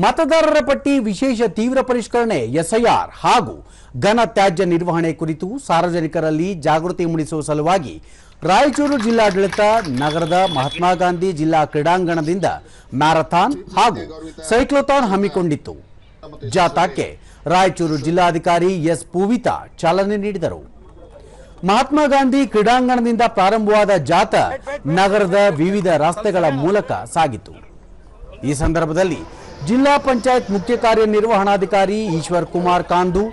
ಮತದಾರರ ಪಟ್ಟಿ ವಿಶೇಷ ತೀವ್ರ ಪರಿಷ್ಕರಣೆ ಎಸ್ಐಆರ್ ಹಾಗೂ ಘನ ತ್ಯಾಜ್ಯ ನಿರ್ವಹಣೆ ಕುರಿತು ಸಾರ್ವಜನಿಕರಲ್ಲಿ ಜಾಗೃತಿ ಮೂಡಿಸುವ ಸಲುವಾಗಿ ರಾಯಚೂರು ಜಿಲ್ಲಾಡಳಿತ ನಗರದ ಮಹಾತ್ಮ ಗಾಂಧಿ ಜಿಲ್ಲಾ ಕ್ರೀಡಾಂಗಣದಿಂದ ಮ್ಯಾರಥಾನ್ ಹಾಗೂ ಸೈಕ್ಲೋಥಾನ್ ಹಮ್ಮಿಕೊಂಡಿತ್ತು. ಜಾಥಾಕ್ಕೆ ರಾಯಚೂರು ಜಿಲ್ಲಾಧಿಕಾರಿ ಎಸ್ ಪೂವಿತಾ ಚಾಲನೆ ನೀಡಿದರು. ಮಹಾತ್ಮ ಗಾಂಧಿ ಕ್ರೀಡಾಂಗಣದಿಂದ ಪ್ರಾರಂಭವಾದ ಜಾಥಾ ನಗರದ ವಿವಿಧ ರಸ್ತೆಗಳ ಮೂಲಕ ಸಾಗಿತು. ಈ ಸಂದರ್ಭದಲ್ಲಿ ಜಿಲ್ಲಾ ಪಂಚಾಯತ್ ಮುಖ್ಯ ಕಾರ್ಯನಿರ್ವಹಣಾಧಿಕಾರಿ ಈಶ್ವರ್ ಕುಮಾರ್ ಕಾಂದು,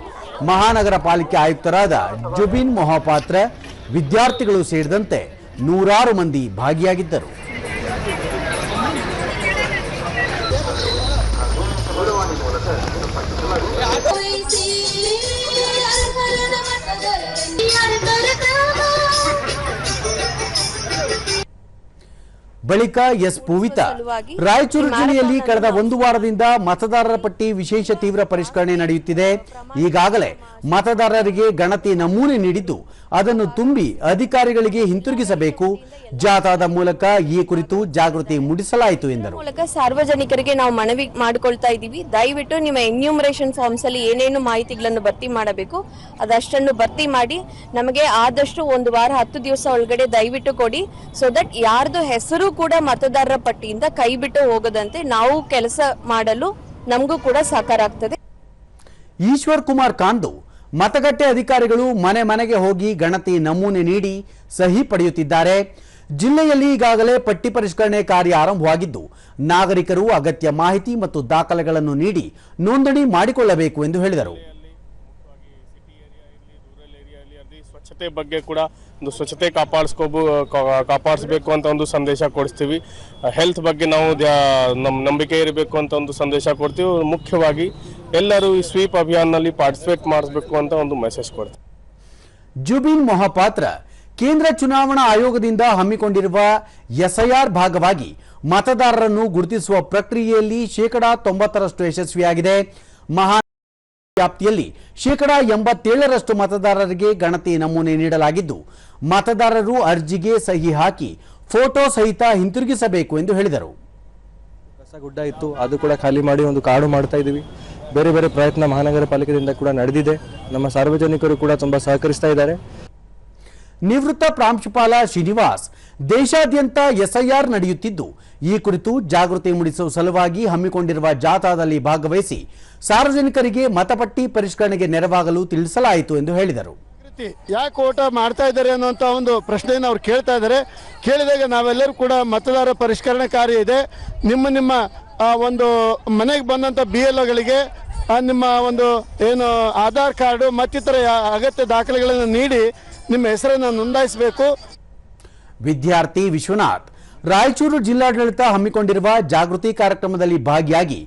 ಮಹಾನಗರ ಪಾಲಿಕೆ ಆಯುಕ್ತರಾದ ಜುಬಿನ್ ಮೊಹಾಪಾತ್ರ, ವಿದ್ಯಾರ್ಥಿಗಳು ಸೇರಿದಂತೆ ನೂರಾರು ಮಂದಿ ಭಾಗಿಯಾಗಿದ್ದರು. ಬಳಿಕ ಎಸ್ ಪೂವಿತಾ, ರಾಯಚೂರು ಜಿಲ್ಲೆಯಲ್ಲಿ ಕಳೆದ ಒಂದು ವಾರದಿಂದ ಮತದಾರರ ಪಟ್ಟಿ ವಿಶೇಷ ತೀವ್ರ ಪರಿಷ್ಕರಣೆ ನಡೆಯುತ್ತಿದೆ. ಈಗಾಗಲೇ ಮತದಾರರಿಗೆ ಗಣತಿ ನಮೂನೆ ನೀಡಿದ್ದು ಅದನ್ನು ತುಂಬಿ ಅಧಿಕಾರಿಗಳಿಗೆ ಹಿಂತಿರುಗಿಸಬೇಕು. ಜಾಥಾದ ಮೂಲಕ ಈ ಕುರಿತು ಜಾಗೃತಿ ಮೂಡಿಸಲಾಯಿತು ಎಂದರು. ಸಾರ್ವಜನಿಕರಿಗೆ ನಾವು ಮನವಿ ಮಾಡಿಕೊಳ್ತಾ ಇದ್ದೀವಿ, ದಯವಿಟ್ಟು ನಿಮ್ಮ ಎನ್ಯೂಮರೇಷನ್ ಫಾರ್ಮ್ಸ್ ಅಲ್ಲಿ ಏನೇನು ಮಾಹಿತಿಗಳನ್ನು ಭರ್ತಿ ಮಾಡಬೇಕು ಅದಷ್ಟನ್ನು ಭರ್ತಿ ಮಾಡಿ ನಮಗೆ ಆದಷ್ಟು ಒಂದು ವಾರ 10 ದಿವಸ ಒಳಗಡೆ ದಯವಿಟ್ಟು ಕೊಡಿ. ಸೊ ದಟ್ ಯಾರ್ದು ಹೆಸರು ಕೂಡ ಮತದಾರರ ಪಟ್ಟಿಯಿಂದ ಕೈ ಬಿಟ್ಟು ಹೋಗದಂತೆ ನಾವು ಕೆಲಸ ಮಾಡಲು ನಮಗೂ ಕೂಡ ಸಹಕಾರ ಆಗ್ತದೆ. ಈಶ್ವರ್ ಕುಮಾರ್ ಕಾಂದು, ಮತಗಟ್ಟೆ ಅಧಿಕಾರಿಗಳು ಮನೆ ಮನೆಗೆ ಹೋಗಿ ಗಣತಿ ನಮೂನೆ ನೀಡಿ ಸಹಿ ಪಡೆಯುತ್ತಿದ್ದಾರೆ. ಜಿಲ್ಲೆಯಲ್ಲಿ ಈಗಾಗಲೇ ಪಟ್ಟಿ ಪರಿಷ್ಕರಣೆ ಕಾರ್ಯ ಆರಂಭವಾಗಿದ್ದು ನಾಗರಿಕರು ಅಗತ್ಯ ಮಾಹಿತಿ ಮತ್ತು ದಾಖಲೆಗಳನ್ನು ನೀಡಿ ನೋಂದಣಿ ಮಾಡಿಕೊಳ್ಳಬೇಕು ಎಂದು ಹೇಳಿದರು. ಸ್ವಚ್ಛತೆ ಬಗ್ಗೆ ಕೂಡ ಒಂದು ಸ್ವಚ್ಛತೆ ಕಾಪಾಡಿಸಬೇಕು ಅಂತ ಒಂದು ಸಂದೇಶ ಕೊಡ್ತೀವಿ. ಹೆಲ್ತ್ ಬಗ್ಗೆ ನಾವು ನಂಬಿಕೆ ಇರಬೇಕು ಅಂತ ಒಂದು ಸಂದೇಶ ಕೊಡ್ತೀವಿ. ಮುಖ್ಯವಾಗಿ ಎಲ್ಲರೂ ಈ ಸ್ವೀಪ್ ಅಭಿಯಾನದಲ್ಲಿ ಪಾರ್ಟಿಸಿಪೇಟ್ ಮಾಡಿಸಬೇಕು ಅಂತ ಒಂದು ಮೆಸೇಜ್ ಕೊಡ್ತೀವಿ. ಜುಬಿನ್ ಮೊಹಾಪಾತ್ರ, ಕೇಂದ್ರ ಚುನಾವಣಾ ಆಯೋಗದಿಂದ ಹಮ್ಮಿಕೊಂಡಿರುವ ಎಸ್ಐಆರ್ ಭಾಗವಾಗಿ ಮತದಾರರನ್ನು ಗುರುತಿಸುವ ಪ್ರಕ್ರಿಯೆಯಲ್ಲಿ 90% ಯಶಸ್ವಿಯಾಗಿದೆ. ವ್ಯಾಪ್ತಿಯಲ್ಲಿ 87% ಮತದಾರರಿಗೆ ಗಣತಿ ನಮೂನೆ ನೀಡಲಾಗಿದ್ದು ಮತದಾರರು ಅರ್ಜಿಗೆ ಸಹಿ ಹಾಕಿ ಫೋಟೋ ಸಹಿತ ಹಿಂತಿರುಗಿಸಬೇಕು ಎಂದು ಹೇಳಿದರು. ಕಸಗುಡ್ಡ ಇತ್ತು, ಅದು ಕೂಡ ಖಾಲಿ ಮಾಡಿ ಒಂದು ಕಾಡು ಮಾಡ್ತಾ ಇದ್ದೀವಿ. ಬೇರೆ ಬೇರೆ ಪ್ರಯತ್ನ ಮಹಾನಗರ ಪಾಲಿಕೆಯಿಂದ ಕೂಡ ನಡೆದಿದೆ. ನಮ್ಮ ಸಾರ್ವಜನಿಕರು ಕೂಡ ತುಂಬಾ ಸಹಕರಿಸ್ತಾ ಇದ್ದಾರೆ. ನಿವೃತ್ತ ಪ್ರಾಂಶುಪಾಲ ಶ್ರೀನಿವಾಸ್, ದೇಶಾದ್ಯಂತ ಎಸ್ಐಆರ್ ನಡೆಯುತ್ತಿದ್ದು ಈ ಕುರಿತು ಜಾಗೃತಿ ಮೂಡಿಸುವ ಸಲುವಾಗಿ ಹಮ್ಮಿಕೊಂಡಿರುವ ಜಾಥಾದಲ್ಲಿ ಭಾಗವಹಿಸಿ ಸಾರ್ವಜನಿಕರಿಗೆ ಮತಪಟ್ಟಿ ಪರಿಷ್ಕರಣೆಗೆ ನೆರವಾಗಲು ತಿಳಿಸಲಾಯಿತು ಎಂದು ಹೇಳಿದರು. ಯಾಕೆ ಓಟ ಮಾಡ್ತಾ ಇದ್ದಾರೆ ಅನ್ನುವಂಥ ಒಂದು ಪ್ರಶ್ನೆಯನ್ನು ಅವ್ರು ಕೇಳ್ತಾ ಇದ್ದಾರೆ. ಕೇಳಿದಾಗ ನಾವೆಲ್ಲರೂ ಕೂಡ ಮತದಾರ ಪರಿಷ್ಕರಣೆ ಕಾರ್ಯ ಇದೆ. ನಿಮ್ಮ ಒಂದು ಮನೆಗೆ ಬಂದಂಥ BLOಗಳಿಗೆ ನಿಮ್ಮ ಒಂದು ಏನು ಆಧಾರ್ ಕಾರ್ಡು ಮತ್ತಿತರ ಅಗತ್ಯ ದಾಖಲೆಗಳನ್ನು ನೀಡಿ ನಿಮ್ಮ ಹೆಸರನ್ನು ನೋಂದಾಯಿಸಬೇಕು. ವಿದ್ಯಾರ್ಥಿ ವಿಶ್ವನಾಥ್, ರಾಯಚೂರು ಜಿಲ್ಲಾಡಳಿತ ಹಮ್ಮಿಕೊಂಡಿರುವ ಜಾಗೃತಿ ಕಾರ್ಯಕ್ರಮದಲ್ಲಿ ಭಾಗಿಯಾಗಿ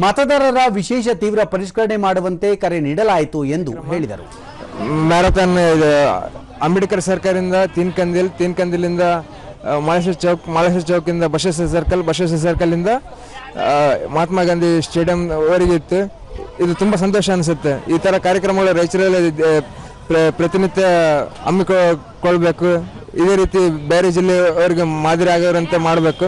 ಮತದಾರರ ವಿಶೇಷ ತೀವ್ರ ಪರಿಷ್ಕರಣೆ ಮಾಡುವಂತೆ ಕರೆ ನೀಡಲಾಯಿತು ಎಂದು ಹೇಳಿದರು. ಮ್ಯಾರಥಾನ್ ಅಂಬೇಡ್ಕರ್ ಸರ್ಕಲ್ನಿಂದ ತೀನ್ಕಂದಿಲಿಂದ ಮಾಳೇಶ್ವರ ಚೌಕಿಂದ ಬಸವೇಶ್ವರ ಸರ್ಕಲ್ ಇಂದ ಮಹಾತ್ಮ ಗಾಂಧಿ ಸ್ಟೇಡಿಯಂ ವರೆಗೆ ಇತ್ತು. ಇದು ತುಂಬಾ ಸಂತೋಷ ಅನಿಸುತ್ತೆ. ಈ ತರ ಕಾರ್ಯಕ್ರಮಗಳು ರಾಯಚೂರಲ್ಲಿ ಪ್ರತಿನಿತ್ಯ ಹಮ್ಮಿಕೊಳ್ಬೇಕು. ಇದೇ ರೀತಿ ಬೇರೆ ಜಿಲ್ಲೆಯವರಿಗೆ ಮಾದರಿ ಆಗೋರಂತೆ ಮಾಡಬೇಕು.